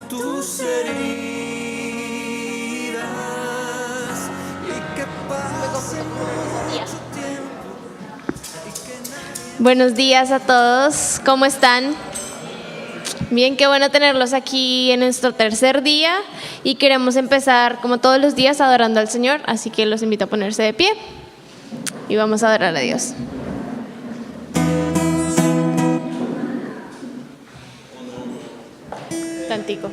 tus heridas y que pase mucho tiempo. Buenos días a todos, ¿cómo están? Bien, qué bueno tenerlos aquí en nuestro tercer día y queremos empezar como todos los días adorando al Señor, así que los invito a ponerse de pie y vamos a adorar a Dios. Tantico.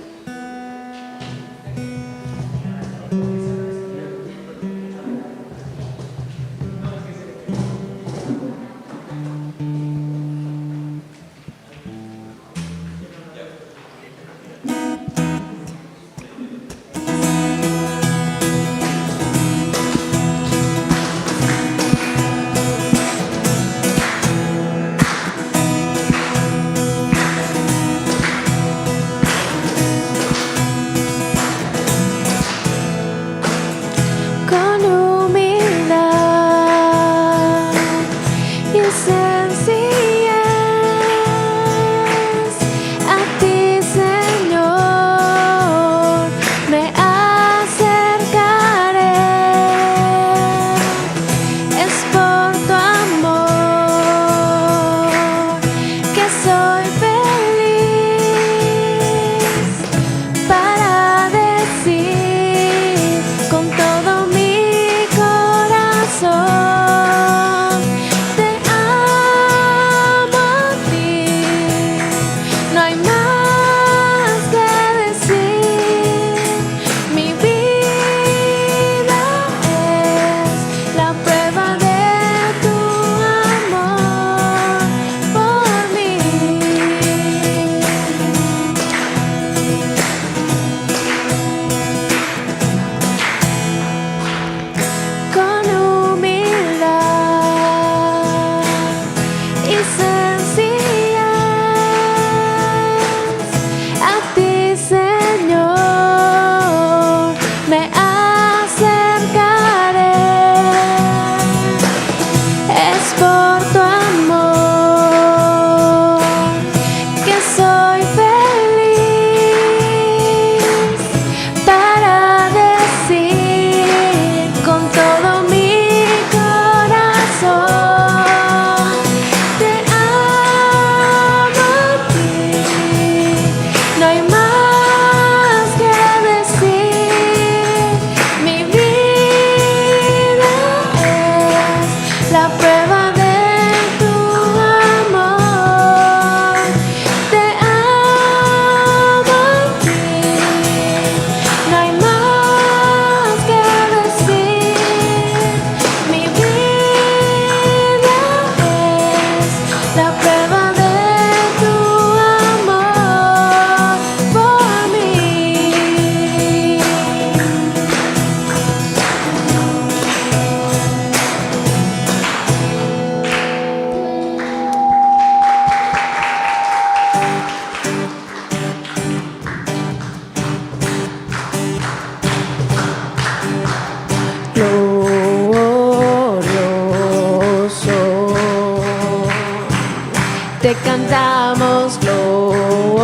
Te cantamos glorioso,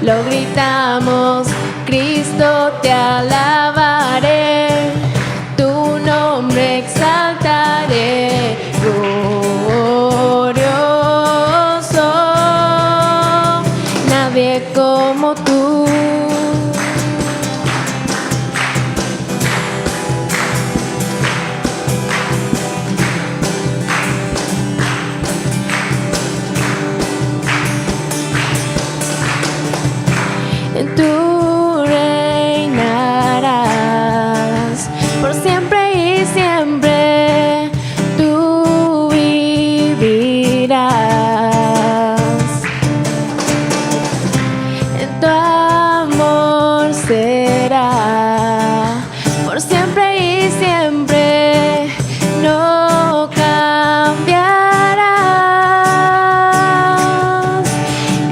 lo gritamos, Cristo te alabaré, tu nombre exaltaré, glorioso, nadie como tú. Tú reinarás por siempre y siempre, tú vivirás. En tu amor será por siempre y siempre, no cambiarás.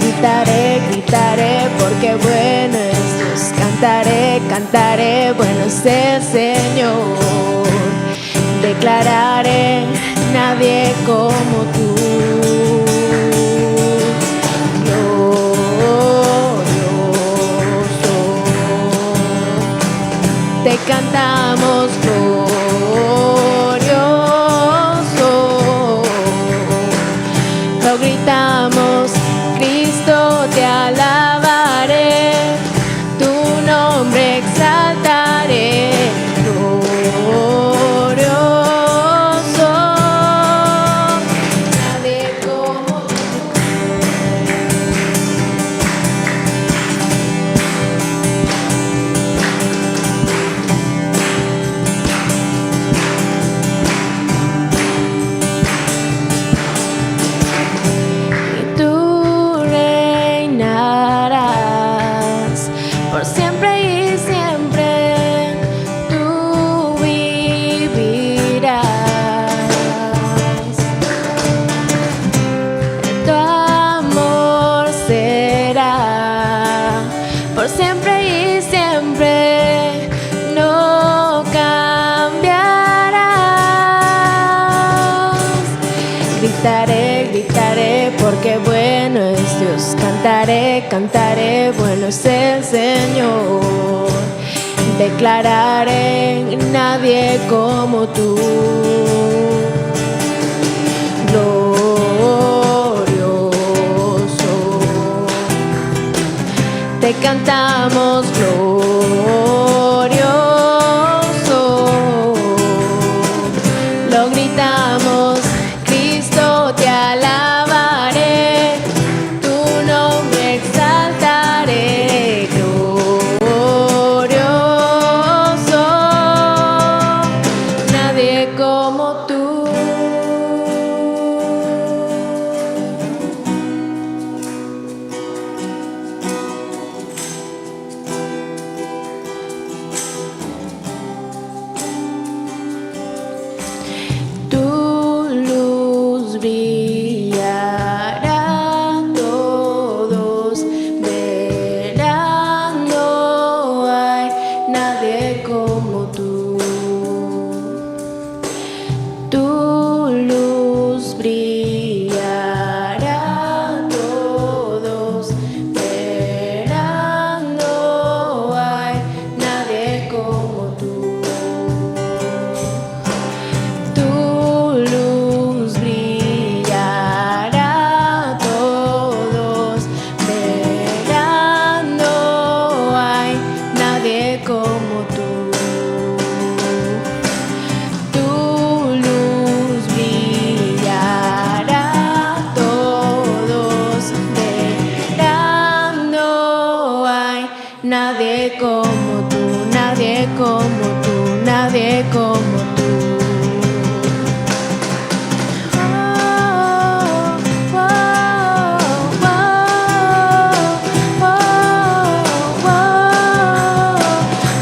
Gritaré, gritaré porque bueno es Dios, cantaré, cantaré, bueno es el Señor, declararé, nadie como tú. lo gritamos, Cristo te alabaré, tu nombre exaltaré, glorioso, nadie como tú. Y tú reinarás por siempre y siempre, tú vivirás. Tu amor será por siempre y siempre, no cambiarás. Gritaré, gritaré, porque bueno es Dios. Cantaré, cantaré, bueno es el Señor. Declararé, nadie como tú. Glorioso, te cantamos glorioso, lo gritamos, Cristo te alabaré, tu nombre exaltaré, glorioso, nadie como tú. Tu luz brillará, todos verán, no hay nadie como tú. Tu luz brillará, todos verán, no hay nadie como tú. Tu luz brillará, todos verán, no hay nadie como tú. Tu luz brillará, todos verán, no hay nadie como tú, nadie como tú, nadie como tú.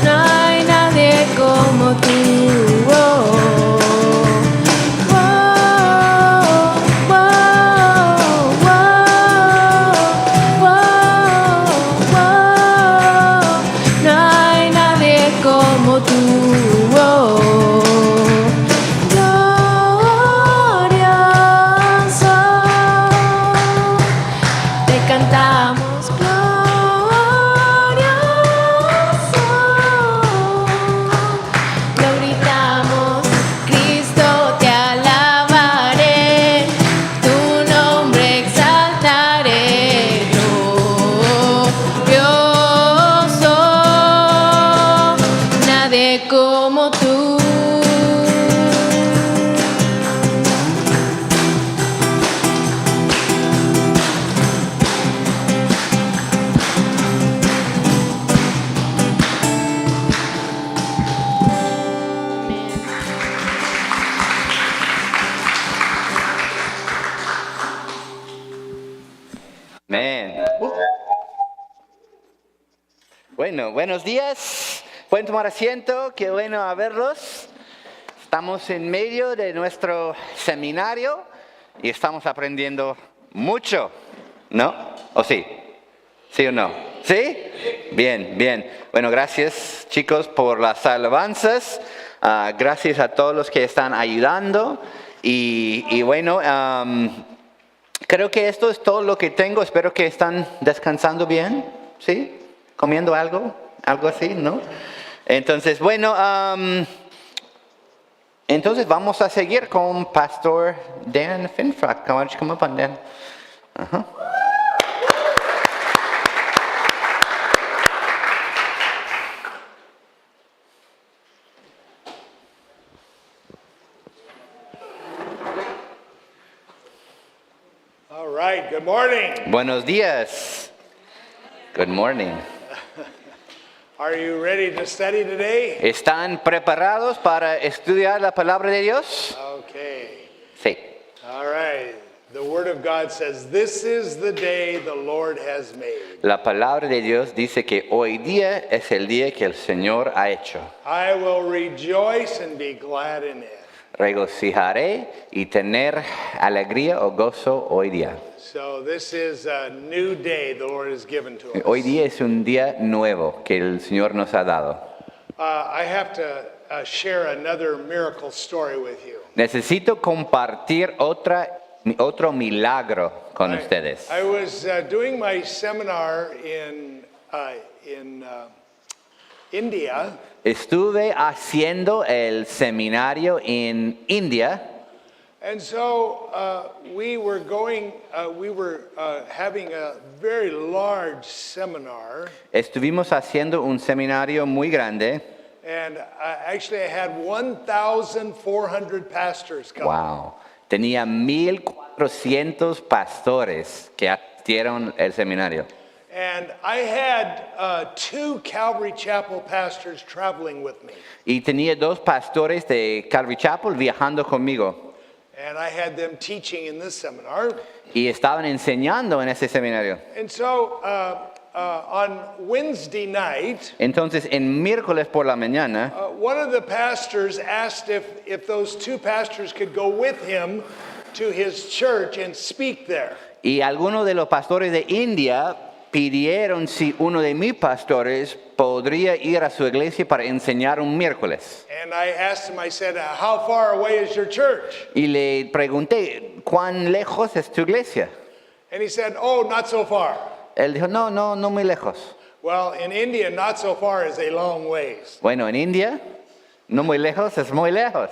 No hay nadie como tú. No hay nadie como tú. Glorioso, te cantamos glorioso, lo gritamos, Cristo te alabaré, tu nombre exaltaré, glorioso, nadie como tú. Amén. Bueno, buenos días. Pueden tomar asiento. Qué bueno verlos. Estamos en medio de nuestro seminario y estamos aprendiendo mucho, ¿no? ¿O sí? ¿Sí o no? ¿Sí? Bien, bien. Bueno, gracias chicos por las alabanzas. Gracias a todos los que están ayudando. Y bueno, creo que esto es todo lo que tengo. Espero que están descansando bien, ¿sí? ¿Comiendo algo? ¿Algo así? ¿No? Entonces, bueno, Entonces vamos a seguir con Pastor Dan Finfrock. Why don't you come up on Dan? Uh-huh. All right, good morning. Buenos días. Good morning. Are you ready to study today? ¿Están preparados para estudiar la palabra de Dios? Okay. Sí. All right. The Word of God says, "This is the day the Lord has made. La palabra de Dios dice que hoy día es el día que el Señor ha hecho. I will rejoice and be glad in it." Regocijaré y tener alegría o gozo hoy día. So this is a new day the Lord has given to us. Hoy día es un día nuevo que el Señor nos ha dado. I have to share another miracle story with you. Necesito compartir otro milagro con ustedes. I was doing my seminar in India. Estuve haciendo el seminario en India. And so we were having a very large seminar, Estuvimos haciendo un seminario muy grande. and actually I had 1,400 pastors come. Wow. Tenía 1,400 pastores que asistieron el seminario. And I had 2 Calvary Chapel pastors traveling with me. Y tenía 2 pastores de Calvary Chapel viajando conmigo. And I had them teaching in this seminar. Y estaban enseñando en ese seminario. And so on Wednesday night, Entonces, en miércoles por la mañana, one of the pastors asked if those 2 pastors could go with him to his church and speak there. y algunos de los pastores de India pidieron si uno de mis pastores podría ir a su iglesia para enseñar un miércoles. And I asked him, I said, how far away is your church? Y le pregunté, ¿cuán lejos es tu iglesia? And he said, oh, not so far. Él dijo, no muy lejos. Well, in India, not so far is a long ways. Bueno, en India, no muy lejos es muy lejos.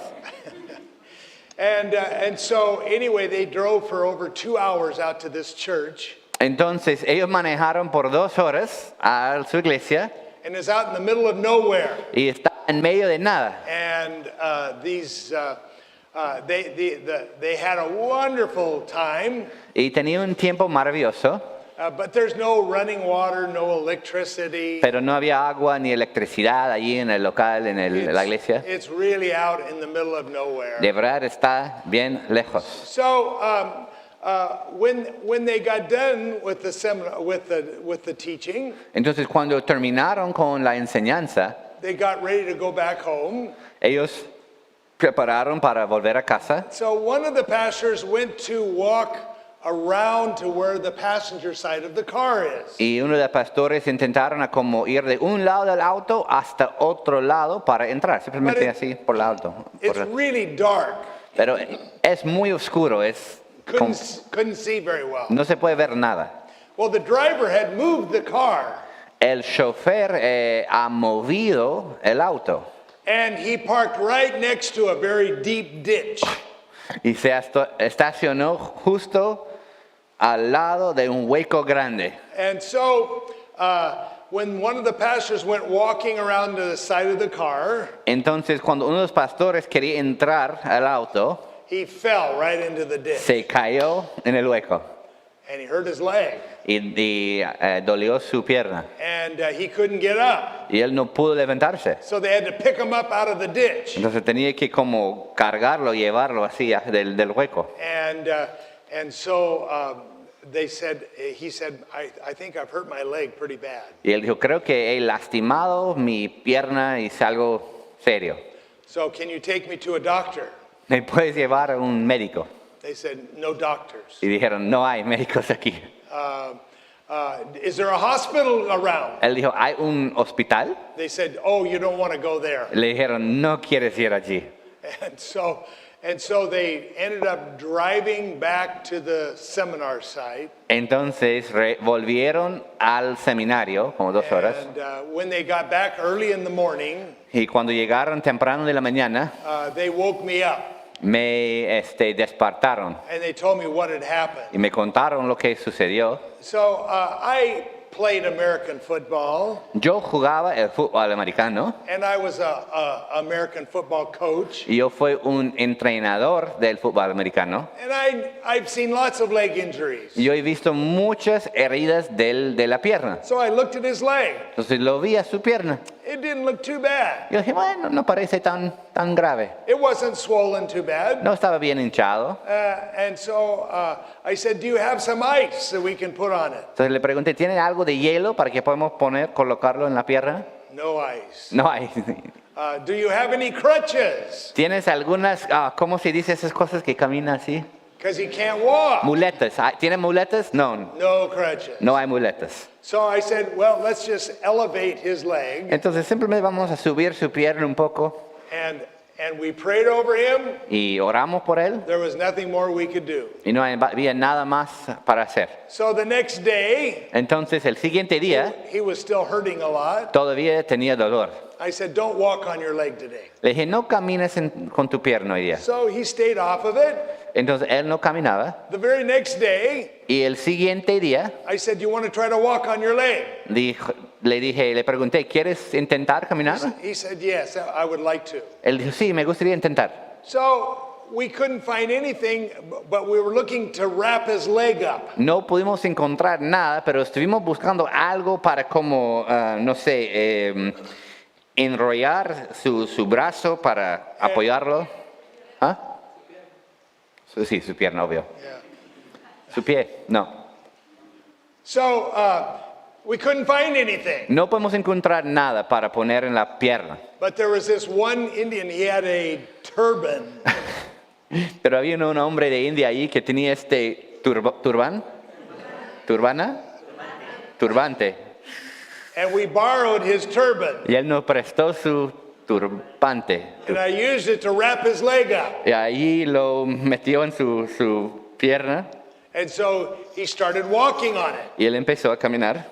And so anyway, they drove for over 2 hours out to this church. Entonces, ellos manejaron por 2 horas a su iglesia And it's out in the middle of nowhere. y está en medio de nada. And they had a wonderful time. Y tenía un tiempo maravilloso, But there's no running water, no electricity. pero no había agua ni electricidad allí en el local, en la iglesia. It's really out in the middle of nowhere. De verdad está bien lejos. So when they got done with the seminar, with the teaching, Entonces, cuando terminaron con la enseñanza, they got ready to go back home. ellos prepararon para volver a casa. So one of the pastors went to walk around to where the passenger side of the car is. Y uno de los pastores intentaron a como ir de un lado del auto hasta otro lado para entrar, simplemente así por el auto. It's really dark. Pero es muy oscuro, Couldn't see very well. no se puede ver nada. Well, the driver had moved the car, El chofer ha movido el auto and he parked right next to a very deep ditch. y se estacionó justo al lado de un hueco grande. And so when one of the pastors went walking around to the side of the car, Entonces, cuando uno de los pastores quería entrar al auto, he fell right into the ditch. se cayó en el hueco And he hurt his leg. y dolió su pierna. And he couldn't get up. Y él no pudo levantarse. So they had to pick him up out of the ditch. Entonces tenía que como cargarlo, llevarlo así del hueco. And so he said, I think I've hurt my leg pretty bad. Y él dijo, creo que he lastimado mi pierna y es algo serio. So can you take me to a doctor? ¿Me puedes llevar a un médico? They said, no doctors. Y dijeron, no hay médicos aquí. Is there a hospital around? Él dijo, ¿hay un hospital? They said, oh, you don't want to go there. Le dijeron, no quieres ir allí. And so And so they ended up driving back to the seminar site. Entonces volvieron al seminario, como 2 horas. And when they got back early in the morning, Y cuando llegaron temprano de la mañana, they woke me up me despertaron and they told me what had happened. y me contaron lo que sucedió. So I played American football, Yo jugaba el fútbol americano and I was a American football coach. y yo fui un entrenador del fútbol americano. And I've seen lots of leg injuries. Yo he visto muchas heridas de la pierna. So I looked at his leg. Entonces lo vi a su pierna. It didn't look too bad. Yo dije, bueno, no parece tan grave. It wasn't swollen too bad. No estaba bien hinchado. And so I said, do you have some ice that we can put on it? Entonces le pregunté, ¿tienen algo de hielo para que podamos colocarlo en la pierna? No ice. No hay. Do you have any crutches? ¿Tienes algunas, cómo se dice esas cosas que caminan así? Because he can't walk. Muletas. ¿Tienen muletas? No, No crutches. no hay muletas. So I said, well, let's just elevate his leg. Entonces simplemente vamos a subir su pierna un poco And we prayed over him. y oramos por él There was nothing more we could do. y no había nada más para hacer. So the next day, Entonces el siguiente día he was still hurting a lot. todavía tenía dolor. I said, don't walk on your leg today. Le dije, no camines con tu pierna hoy día. So he stayed off of it. Entonces él no caminaba The very next day, y el siguiente día I said, you want to try to walk on your leg? le pregunté, ¿quieres intentar caminar? He said, yes, I would like to. Él dijo, sí, me gustaría intentar. So we couldn't find anything, but we were looking to wrap his leg up. No pudimos encontrar nada, pero estuvimos buscando algo para como, no sé, enrollar su brazo para apoyarlo. ¿Ah? Sí, su pierna, obvio. Yeah. Su pie, no. So we couldn't find anything. No podemos encontrar nada para poner en la pierna. But there was this one Indian, he had a turban. Pero había un hombre de India ahí que tenía turbante. And we borrowed his turban. Y él nos prestó su turbante. And I used it to wrap his leg up. Y ahí lo metió en su pierna And so he started walking on it. y él empezó a caminar.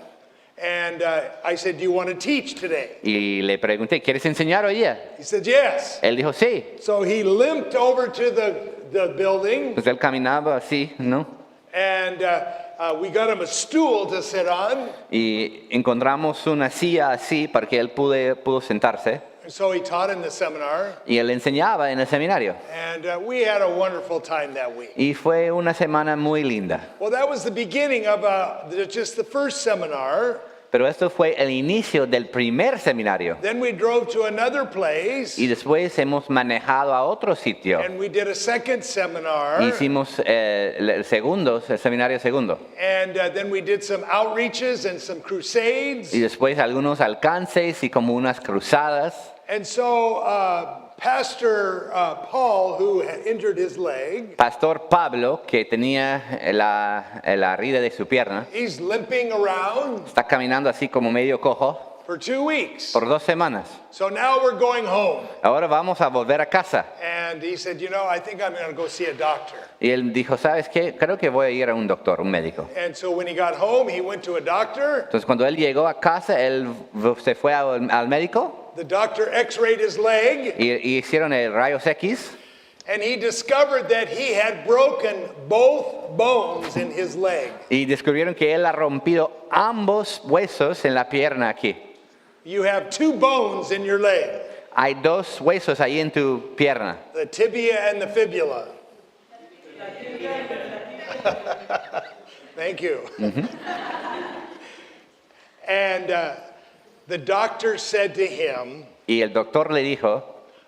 And I said, do you want to teach today? Y le pregunté, ¿quieres enseñar hoy día? He said, yes. Él dijo, sí. So he limped over to the building. Pues él caminaba así, ¿no? And we got him a stool to sit on. Y encontramos una silla así para que él pudo sentarse. And so he taught in the seminar. Y él enseñaba en el seminario. And we had a wonderful time that week. Y fue una semana muy linda. Well, that was the beginning of just the first seminar. Pero esto fue el inicio del primer seminario. Then we drove to another place. Y después hemos manejado a otro sitio. And we did a second seminar. Hicimos el seminario segundo. And then we did some outreaches and some crusades. Y después algunos alcances y como unas cruzadas. And so Pastor Paul, who had injured his leg, Pastor Pablo, que tenía la herida de su pierna, he's limping around está caminando así como medio cojo for 2 weeks. por 2 semanas. So now we're going home. Ahora vamos a volver a casa. And he said, you know, I think I'm going to go see a doctor. Y él dijo, ¿sabes qué? Creo que voy a ir a un doctor, un médico. And so when he got home, he went to a doctor. Entonces cuando él llegó a casa, él se fue al médico. The doctor x-rayed his leg. Y hicieron el rayos X. And he discovered that he had broken both bones in his leg. Y descubrieron que él ha rompido ambos huesos en la pierna aquí. You have 2 bones in your leg, Hay 2 huesos ahí en tu pierna. the tibia and the fibula. Thank you. And the doctor said to him, Y el doctor le dijo,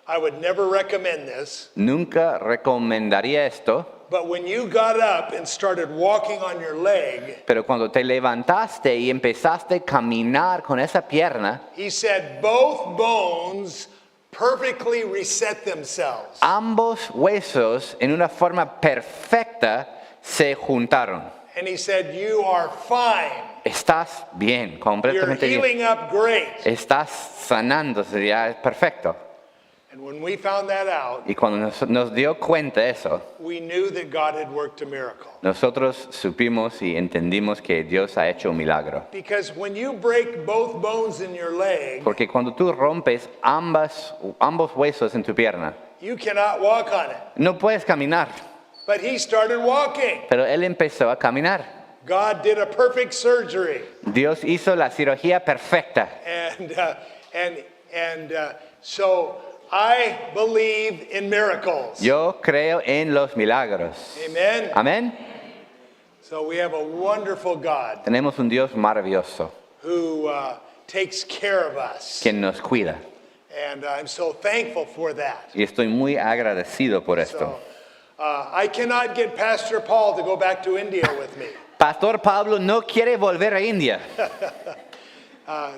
I would never recommend this, nunca recomendaría esto, but when you got up and started walking on your leg, pero cuando te levantaste y empezaste a caminar con esa pierna, he said both bones perfectly reset themselves. ambos huesos en una forma perfecta se juntaron. And he said, you are fine. Estás bien, You're completamente bien. healing up great. Estás sanándose, ya es perfecto. And when we found that out, Y cuando nos dio cuenta de eso, we knew that God had worked a miracle. nosotros supimos y entendimos que Dios ha hecho un milagro. Because when you break both bones in your leg, Porque cuando tú rompes ambos huesos en tu pierna, you cannot walk on it. no puedes caminar. But he started walking. Pero él empezó a caminar. God did a perfect surgery. Dios hizo la cirugía perfecta. So I believe in miracles. Yo creo en los milagros. Amen. Amén. So we have a wonderful God Tenemos un Dios maravilloso who takes care of us. quien nos cuida. And I'm so thankful for that. Y estoy muy agradecido por esto. So I cannot get Pastor Paul to go back to India with me. Pastor Pablo no quiere volver a India.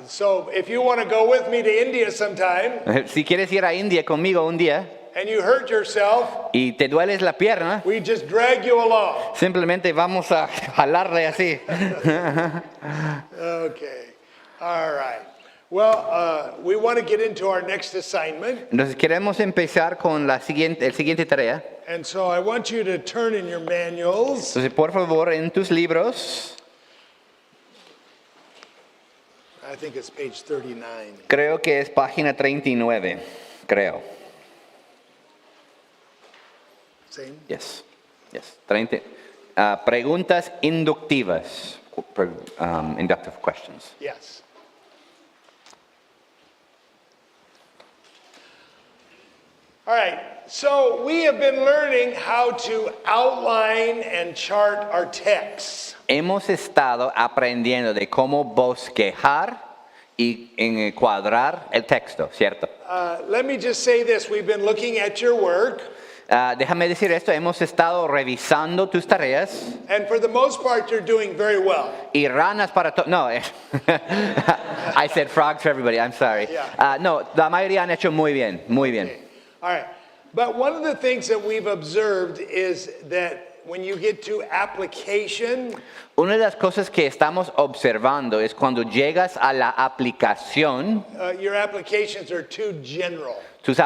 So if you want to go with me to India sometime Si quieres ir a India conmigo un día and you hurt yourself, y te dueles la pierna, we just drag you along. simplemente vamos a jalarle así. Okay. All right. Well, we want to get into our next assignment. Entonces queremos empezar con el siguiente tarea. And so I want you to turn in your manuals. Entonces, por favor, en tus libros, I think it's page 39. creo que es página 39, creo. Same? Yes, 30. Preguntas inductivas, inductive questions. Yes. All right. So we have been learning how to outline and chart our texts. Hemos estado aprendiendo de cómo bosquejar y encuadrar el texto, ¿cierto? Let me just say this. We've been looking at your work, Déjame decir esto, hemos estado revisando tus tareas and for the most part, you're doing very well. y ranas para todos. No, I said frogs for everybody, I'm sorry. Yeah. No, la mayoría han hecho muy bien, muy bien. All right. But one of the things that we've observed is that when you get to application, Una de las cosas que estamos observando es cuando llegas a la aplicación, your applications are too general. tus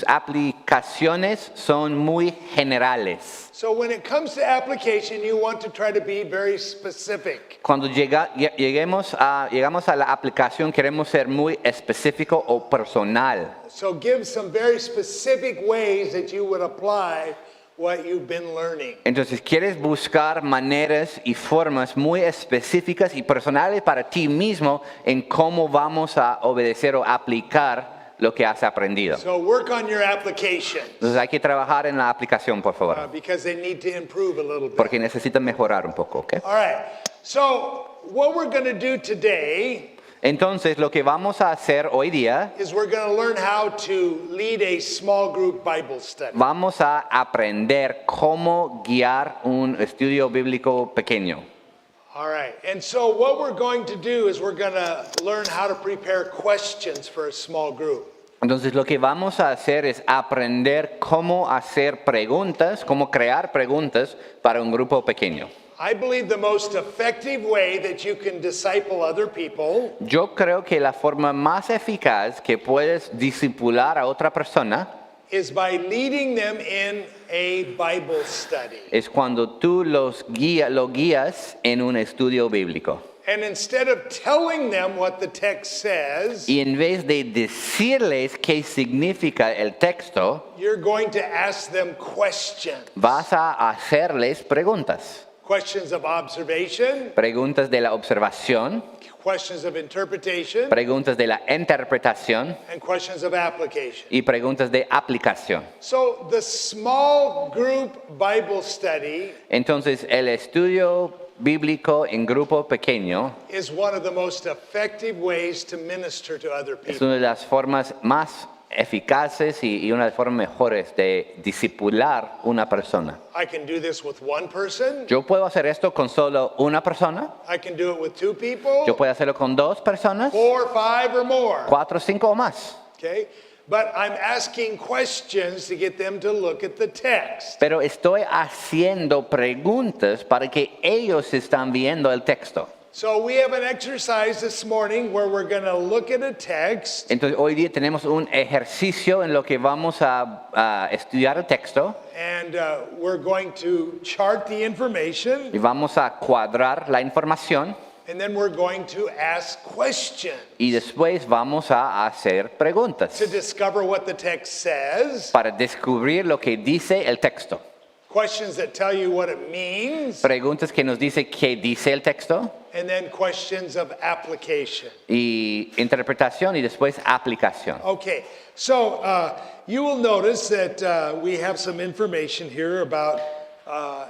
aplicaciones son muy generales. So when it comes to application, you want to try to be very specific. Cuando llegamos a la aplicación queremos ser muy específico o personal. So give some very specific ways that you would apply what you've been learning. Entonces quieres buscar maneras y formas muy específicas y personales para ti mismo en cómo vamos a obedecer o aplicar lo que has aprendido. So work on your applications Entonces hay que trabajar en la aplicación, por favor, because they need to improve a little bit. porque necesitan mejorar un poco, ¿ok? All right. So what we're going to do today Entonces lo que vamos a hacer hoy día, is we're going to learn how to lead a small group Bible study. vamos a aprender cómo guiar un estudio bíblico pequeño. All right. And so what we're going to do is we're going to learn how to prepare questions for a small group. Entonces lo que vamos a hacer es aprender cómo hacer preguntas, cómo crear preguntas para un grupo pequeño. I believe the most effective way that you can disciple other people Yo creo que la forma más eficaz que puedes discipular a otra persona is by leading them in a Bible study. es cuando tú lo guías en un estudio bíblico. And instead of telling them what the text says, Y en vez de decirles qué significa el texto, you're going to ask them questions. vas a hacerles preguntas. Questions of observation, Preguntas de la observación, questions of interpretation, preguntas de la interpretación and questions of application. y preguntas de aplicación. So the small group Bible study Entonces, el estudio bíblico en grupo pequeño is one of the most effective ways to minister to other es people. una de las formas más eficaces y una de las formas mejores de discipular una persona. I can do this with one person. Yo puedo hacer esto con solo una persona, I can do it with two people, yo puedo hacerlo con 2 personas, 4, 5, or more. 4, 5 o más. Okay? But I'm asking questions to get them to look at the text. Pero estoy haciendo preguntas para que ellos están viendo el texto. So we have an exercise this morning where we're going to look at a text Entonces hoy día tenemos un ejercicio en lo que vamos a estudiar el texto and we're going to chart the information y vamos a cuadrar la información and then we're going to ask questions y después vamos a hacer preguntas to discover what the text says, para descubrir lo que dice el texto. questions that tell you what it means, Preguntas que nos dice qué dice el texto and then questions of application. y interpretación y después aplicación. Okay, so you will notice that we have some information here about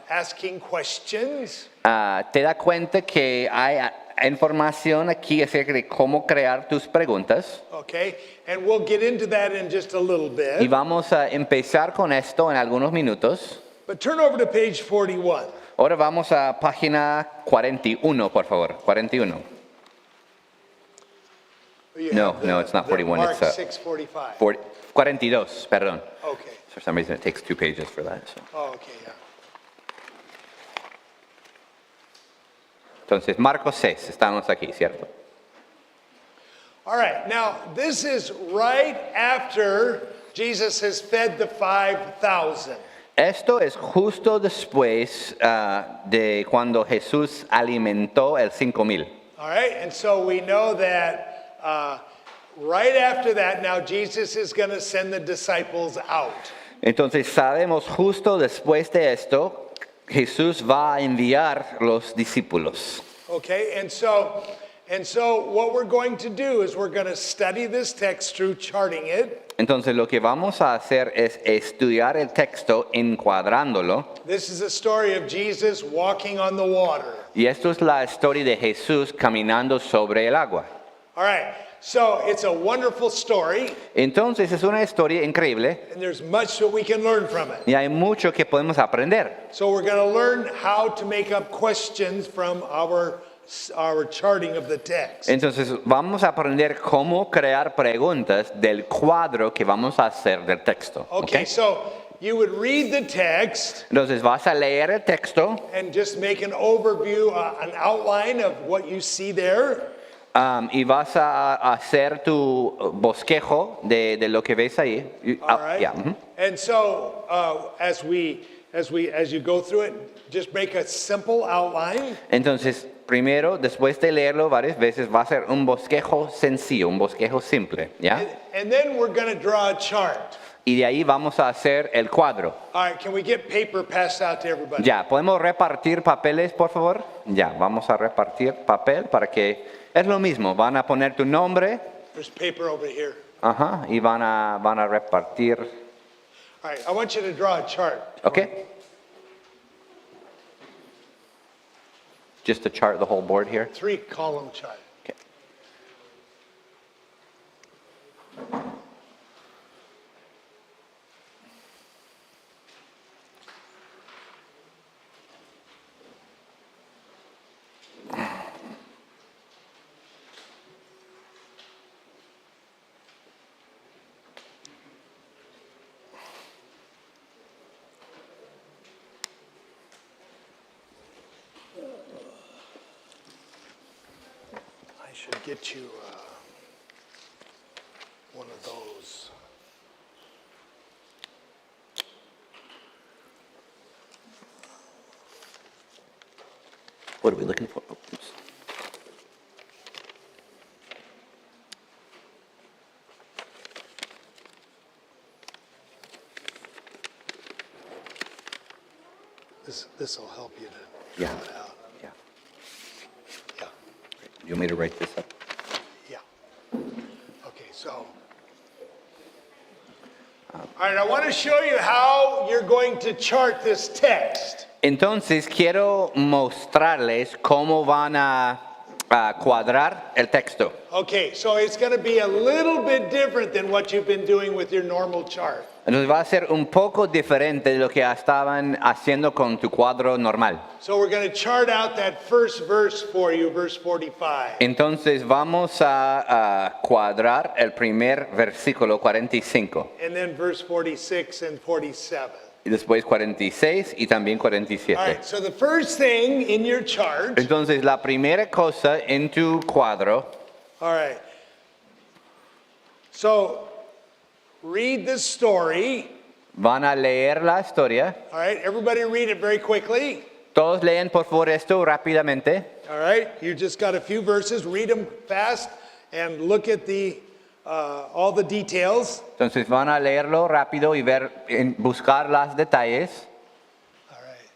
asking questions. Te da cuenta que hay información aquí acerca de cómo crear tus preguntas Okay, and we'll get into that in just a little y bit. vamos a empezar con esto en algunos minutos. But turn over to page 41. Ahora vamos a página 41, por favor. 41. You No, have no, it's not the 41, Mark it's, 6:45. 42, perdón. Okay. For some reason it takes 2 pages for that. So. Oh, okay, yeah. Entonces, Marcos 6, estamos aquí, ¿cierto? All right, now this is right after Jesus has fed the 5,000. Esto es justo después de cuando Jesús alimentó el 5,000. All right, and so we know that right after that, now Jesus is going to send the disciples out. Entonces sabemos justo después de esto, Jesús va a enviar los discípulos. Okay, and so what we're going to do is we're going to study this text through charting it. Entonces lo que vamos a hacer es estudiar el texto encuadrándolo. This is a story of Jesus walking on the water. Y esto es la historia de Jesús caminando sobre el agua. All right, so it's a wonderful story, Entonces es una historia increíble and there's much that we can learn from it. y hay mucho que podemos aprender. So we're going to learn how to make up questions from our charting of the text. Entonces vamos a aprender cómo crear preguntas del cuadro que vamos a hacer del texto. Okay, ¿Ok? so you would read the text Entonces vas a leer el texto and just make an overview, an outline of what you see there. y vas a hacer tu bosquejo de lo que ves ahí. All right. Yeah, ujú. And so as you go through it, just make a simple outline. Entonces, primero, después de leerlo varias veces, va a ser un bosquejo sencillo, un bosquejo simple, ¿ya? And then we're going to draw a chart. Y de ahí vamos a hacer el cuadro. All right, can we get paper passed out to everybody? Ya, ¿podemos repartir papeles, por favor? Ya, vamos a repartir papel para que es lo mismo. Van a poner tu nombre, There's paper over here. ajá, y van a repartir, All right, I want you to draw a chart. ¿ok? Just to chart the whole board here. 3-column chart. Okay. I should get you one of those. What are we looking for? Oh, oops. This will help you to Yeah. draw it out. Yeah. Yeah, You want me to write this up? yeah. Okay, so. All right, I want to show you how you're going to chart this text. Entonces quiero mostrarles cómo van a cuadrar el texto. Okay, so it's going to be a little bit different than what you've been doing with your normal chart. Entonces va a ser un poco diferente de lo que estaban haciendo con tu cuadro normal. So we're going to chart out that first verse for you, verse 45. Entonces vamos a cuadrar el primer versículo 45 And then verse 46 and 47. y después 46 y también All 47. right, so the first thing in your chart, Entonces, la primera cosa en tu cuadro, all right. So read the story. van a leer la historia. All right, everybody read it very quickly. Todos leen por favor esto rápidamente. All right, you just got a few verses. Read them fast and look at all the details. Entonces van a leerlo rápido y buscar los detalles. All right.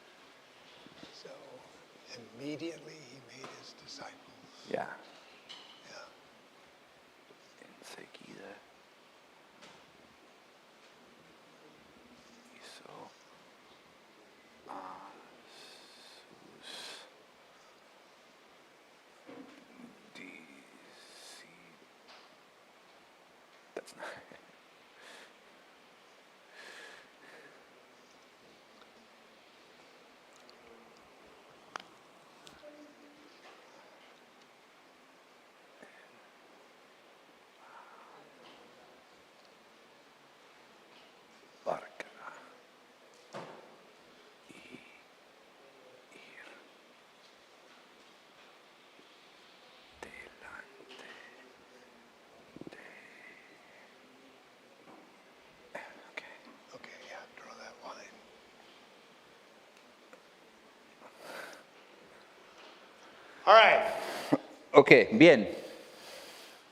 So immediately he made his disciples. Ya. Yeah. Enseguida hizo a sus That's not. Barca y ir delante de. Okay. Okay, yeah, draw that line. All right. Okay, bien.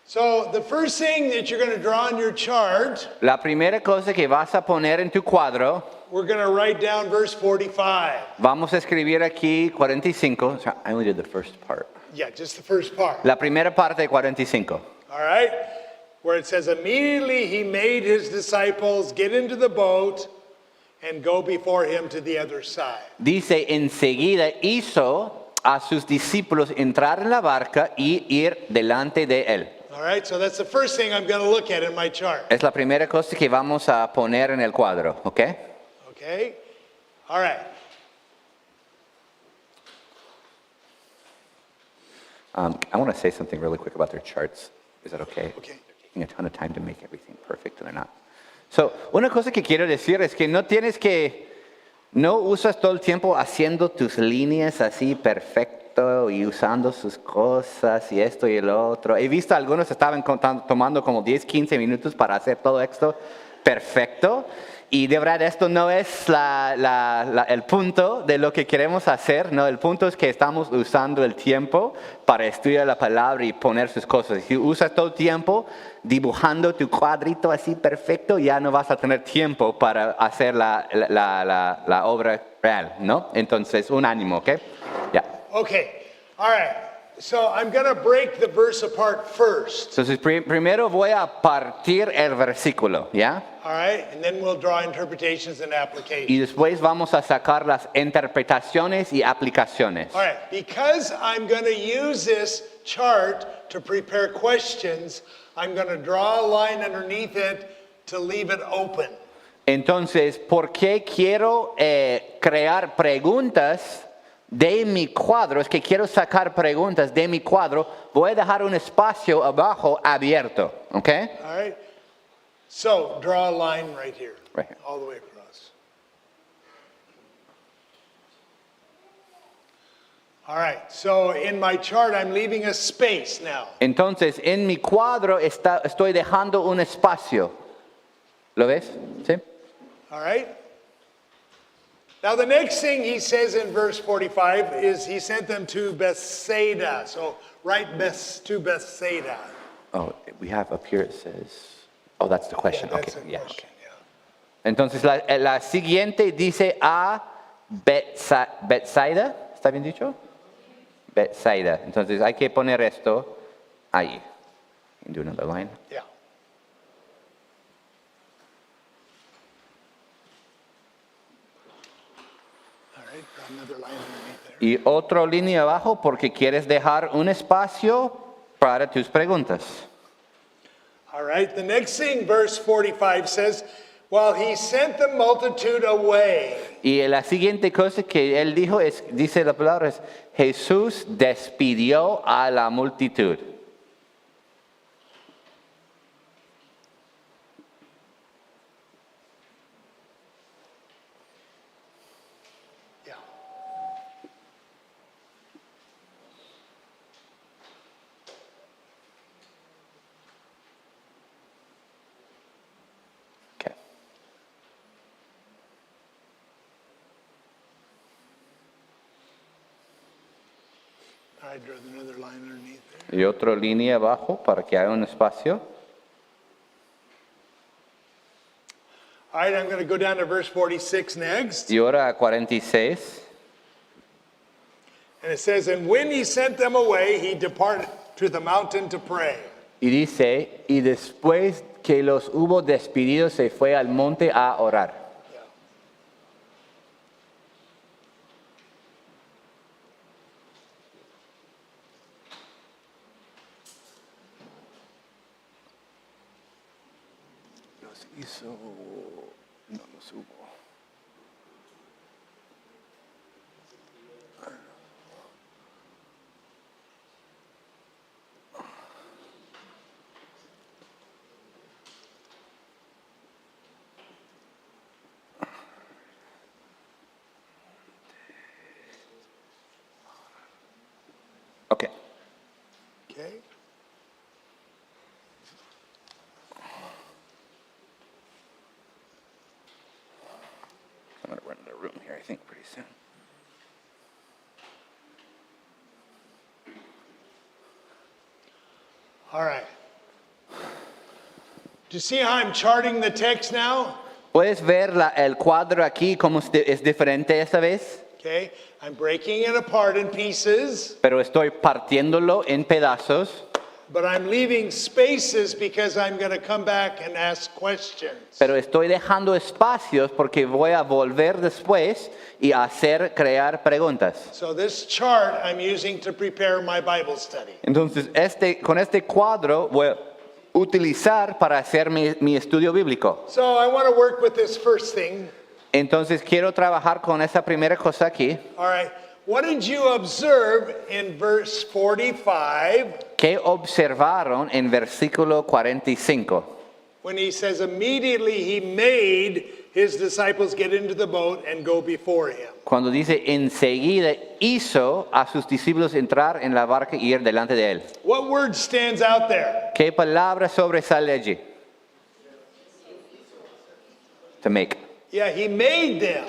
So the first thing that you're going to draw on your chart, La primera cosa que vas a poner en tu cuadro, we're going to write down verse 45. vamos a escribir aquí 45. So I only did the first part. Yeah, just the first part. La primera parte de 45. All right? Where it says, immediately he made his disciples get into the boat and go before him to the other side. Dice, enseguida hizo a sus discípulos entrar en la barca y ir delante de él. All right? So that's the first thing I'm going to look at in my chart. Es la primera cosa que vamos a poner en el cuadro, ¿ok? Okay? All right. I want to say something really quick about their charts. Is that okay? Okay. They're taking a ton of time to make everything perfect, and they're not. So, una cosa que quiero decir es que no usas todo el tiempo haciendo tus líneas así perfecto y usando sus cosas y esto y el otro. He visto algunos estaban tomando como 10, 15 minutos para hacer todo esto perfecto. Y de verdad esto no es el punto de lo que queremos hacer, no, el punto es que estamos usando el tiempo para estudiar la palabra y poner sus cosas. Si usas todo el tiempo dibujando tu cuadrito así perfecto, ya no vas a tener tiempo para hacer la obra real, ¿no? Entonces, un ánimo, ¿ok? Ya. Okay. All right. So I'm going to break the verse apart first. Entonces, primero voy a partir el versículo, ¿ya? All right? And then we'll draw interpretations and applications. Y después vamos a sacar las interpretaciones y aplicaciones. All right. Because I'm going to use this chart to prepare questions, I'm going to draw a line underneath it to leave it open. Entonces, ¿por qué quiero crear preguntas de mi cuadro? Es que quiero sacar preguntas de mi cuadro. Voy a dejar un espacio abajo abierto, ¿ok? All right? So draw a line right here. Right here. All the way across. All right. So in my chart, I'm leaving a space now. Entonces, en mi cuadro estoy dejando un espacio. ¿Lo ves? ¿Sí? All right? Now, the next thing he says in verse 45 is he sent them to Bethsaida. So write to Bethsaida. Oh, we have up here it says, oh, that's the question. That's Okay, the yeah, question, okay. yeah. Entonces, la siguiente dice a Bethsaida. ¿Está bien dicho? Bethsaida. Entonces, hay que poner esto ahí. And do another line. Yeah. All right, draw another line underneath there. Y otra línea abajo porque quieres dejar un espacio para tus preguntas. All right, the next thing, verse 45 says, while he sent the multitude away. Y la siguiente cosa que él dijo dice la palabra es, Jesús despidió a la multitud. I draw another line underneath there. Y otra línea abajo para que haya un espacio. All right, I'm going to go down to verse 46 next. Y ahora a 46. And it says, and when he sent them away, he departed to the mountain to pray. Y dice, y después que los hubo despedido, se fue al monte a orar. Los hizo, no los hubo. Okay. Okay. I'm going to run out of room here, I think, pretty soon. All right. Do you see how I'm charting the text now? ¿Puedes ver el cuadro aquí cómo es diferente esta vez? Okay. I'm breaking it apart in pieces, Pero estoy partiéndolo en pedazos, but I'm leaving spaces because I'm going to come back and ask questions. pero estoy dejando espacios porque voy a volver después y crear preguntas. So this chart I'm using to prepare my Bible study. Entonces, con este cuadro voy a utilizar para hacer mi estudio bíblico. So I want to work with this first thing. Entonces, quiero trabajar con esa primera cosa aquí. All right. What did you observe in verse 45 ¿Qué observaron en versículo 45? when he says immediately he made his disciples get into the boat and go before him? Cuando dice enseguida hizo a sus discípulos entrar en la barca y ir delante de él. What word stands out there? ¿Qué palabra sobresale allí? To make. Yeah, he made them.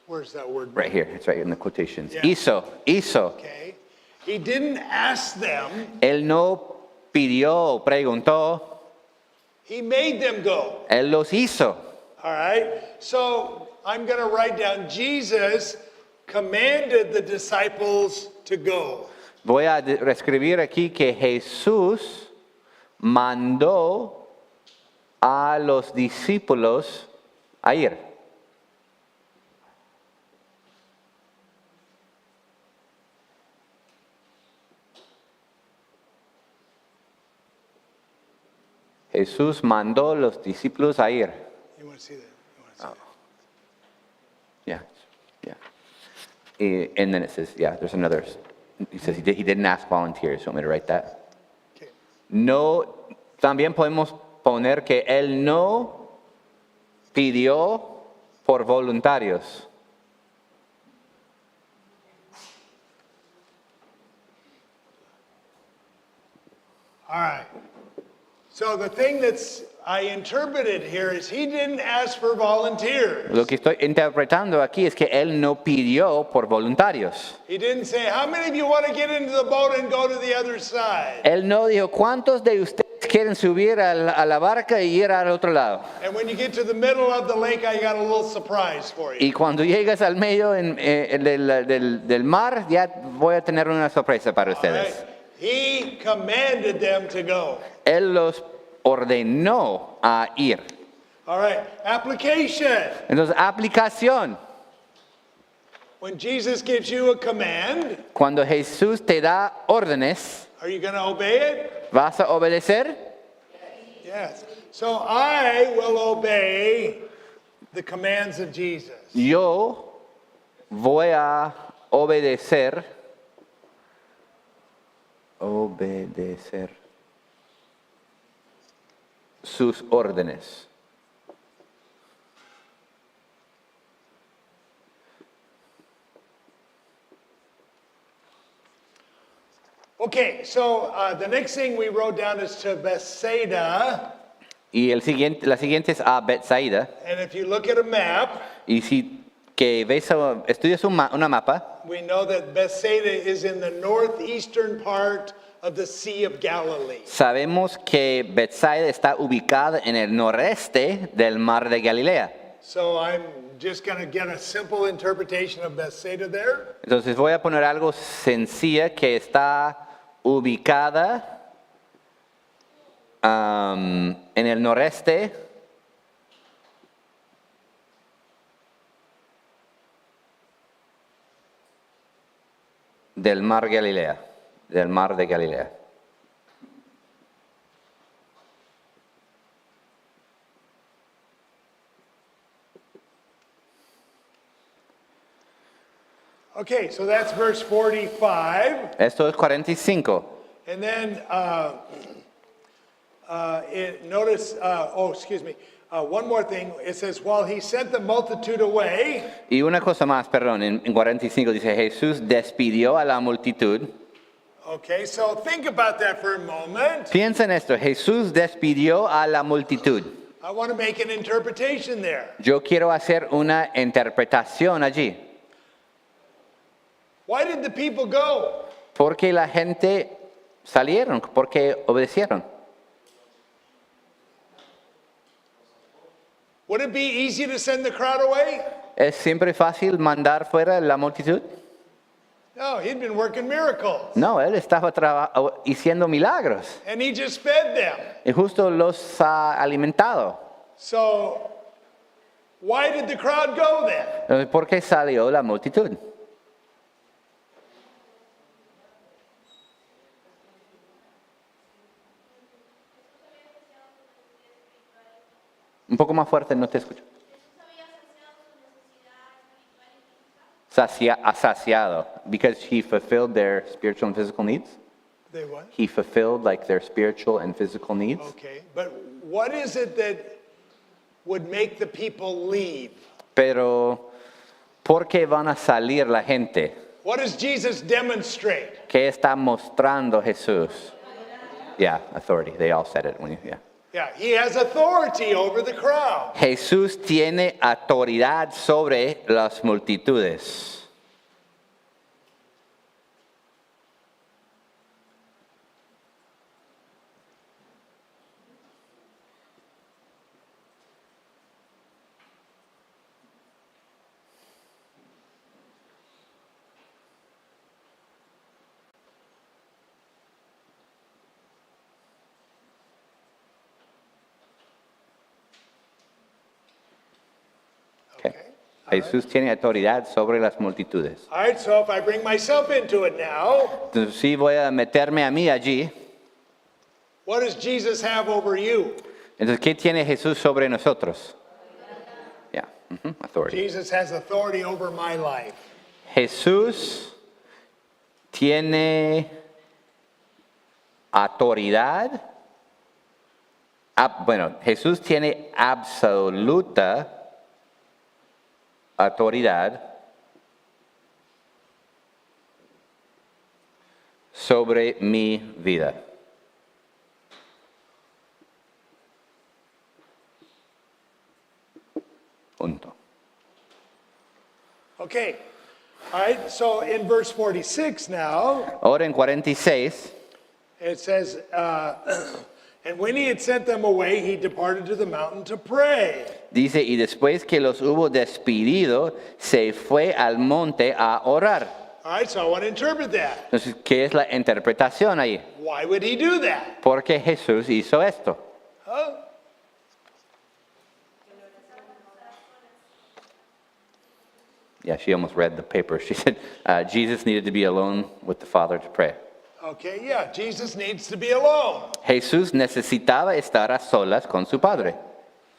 Where's that word? Right here. It's right in the quotations. Yeah. Hizo. Okay. He didn't ask them. Él no pidió o preguntó. He made them go. Él los hizo. All right. So I'm going to write down Jesus commanded the disciples to go. Voy a reescribir aquí que Jesús mandó a los discípulos a ir. Jesús mandó a los discípulos a ir. You want to see that? You want to see Yeah. And then it says, there's another. It says he didn't ask volunteers. You want me to write that? that? Okay. No, también podemos poner que él no pidió por voluntarios. All right. So the thing I interpreted here is he didn't ask for volunteers. Lo que estoy interpretando aquí es que él no pidió por voluntarios. He didn't say, how many of you want to get into the boat and go to the other side? Él no dijo, ¿cuántos de ustedes quieren subir a la barca y ir al otro lado? And when you get to the middle of the lake, I got a little surprise for you. Y cuando llegas al medio del mar, ya voy a tener una sorpresa para All ustedes. right? He commanded them to go. Él los ordenó a ir. All right. Application. Entonces, aplicación. When Jesus gives you a command, Cuando Jesús te da órdenes, are you going to obey it? ¿vas a obedecer? Yes. So I will obey the commands of Jesus. Yo voy a obedecer sus órdenes. Okay, so the next thing we wrote down is to Bethsaida. Y la siguiente es a Betsaida. And if you look at a map, Y si que estudias una mapa, we know that Bethsaida is in the northeastern part of the Sea of Galilee. sabemos que Bethsaida está ubicada en el noreste del mar de Galilea. So I'm just going to get a simple interpretation of Bethsaida there. Entonces voy a poner algo sencilla que está ubicada en el noreste del mar de Galilea. Okay, so that's verse 45. Esto es 45. And then notice, one more thing. It says, while he sent the multitude away, Y una cosa más, perdón, en 45 dice, Jesús despidió a la multitud. okay, so think about that for a moment. Piensa en esto, Jesús despidió a la multitud. I want to make an interpretation there. Yo quiero hacer una interpretación allí. Why did the people go? Porque la gente salieron, porque obedecieron. Would it be easy to send the crowd away? ¿Es siempre fácil mandar fuera la multitud? No, he'd been working miracles. No, él estaba haciendo milagros And he just fed them. y justo los ha alimentado. So, why did the crowd go then? Entonces, ¿por qué salió la multitud? Un poco más fuerte, no te escucho. Saciado, because he fulfilled their spiritual and physical needs. They what? He fulfilled like their spiritual and physical needs. Okay, but what is it that would make the people leave? Pero, ¿por qué van a salir la gente? What does Jesus demonstrate? ¿Qué está mostrando Jesús? Yeah, authority. They all said it. Yeah. Yeah, he has authority over the crowd. Jesús tiene autoridad sobre las multitudes. Jesús tiene autoridad sobre las multitudes. All right, so if I bring myself into it now, Entonces, sí voy a meterme a mí allí. what does Jesus have over you? Entonces, ¿qué tiene Jesús sobre nosotros? Yeah, authority. Jesus has authority over my life. Jesús tiene autoridad. Jesús tiene absoluta autoridad sobre mi vida. Punto. Okay, all right, so in verse 46 now, Ahora en 46, it says, and when he had sent them away, he departed to the mountain to pray. dice, y después que los hubo despedido, se fue al monte a orar. All right, so I want to interpret that. Entonces, ¿qué es la interpretación ahí? Why would he do that? Porque Jesús hizo esto. Huh? Yeah, she almost read the paper. She said, Jesus needed to be alone with the Father to pray. Okay, yeah, Jesus needs to be alone. Jesús necesitaba estar a solas con su Padre.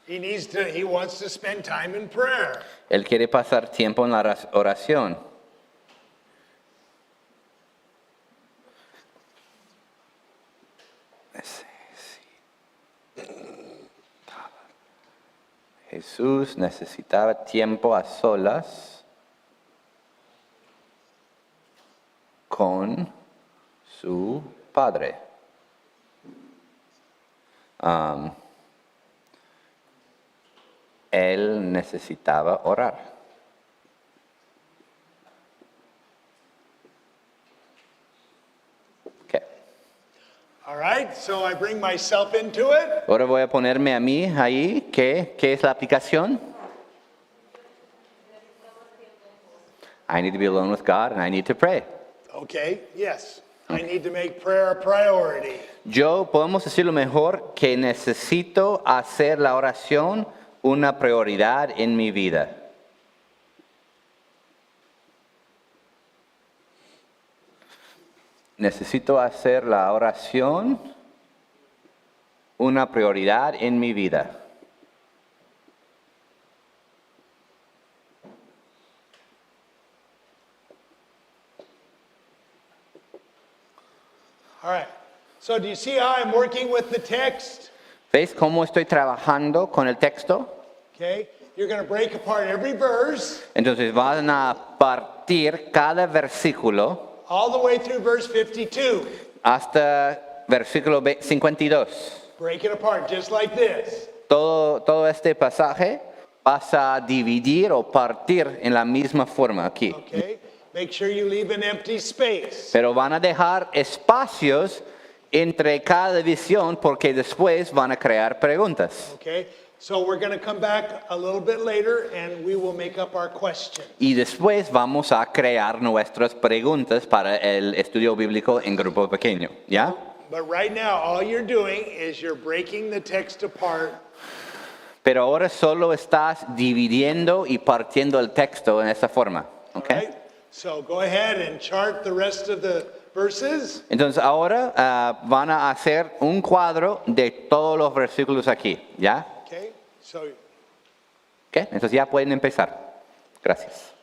He wants to spend time in prayer. Él quiere pasar tiempo en la oración. Jesús necesitaba tiempo a solas con su Padre. Él necesitaba orar. All right, so I bring myself into it. Ahora voy a ponerme a mí ahí. ¿Qué es la aplicación? I need to be alone with God and I need to pray. Okay, yes. I need to make prayer a priority. Yo podemos decirlo mejor que necesito hacer la oración una prioridad en mi vida. Necesito hacer la oración una prioridad en mi vida. All right. So do you see how I'm working with the text? ¿Ves cómo estoy trabajando con el texto? Okay. You're going to break apart every verse Entonces van a partir cada versículo all the way through verse 52. hasta versículo 52. Break it apart just like this. Todo este pasaje vas a dividir o partir en la misma forma aquí. Okay. Make sure you leave an empty space. Pero van a dejar espacios entre cada división porque después van a crear preguntas. Okay. So we're going to come back a little bit later and we will make up our question. Y después vamos a crear nuestras preguntas para el estudio bíblico en grupo pequeño, ¿ya? But right now, all you're doing is you're breaking the text apart. Pero ahora solo estás dividiendo y partiendo el texto en esa forma, ¿ok? All right? So go ahead and chart the rest of the verses. Entonces ahora van a hacer un cuadro de todos los versículos aquí, ¿ya? Okay. So ¿Ok? Entonces ya pueden empezar. Gracias.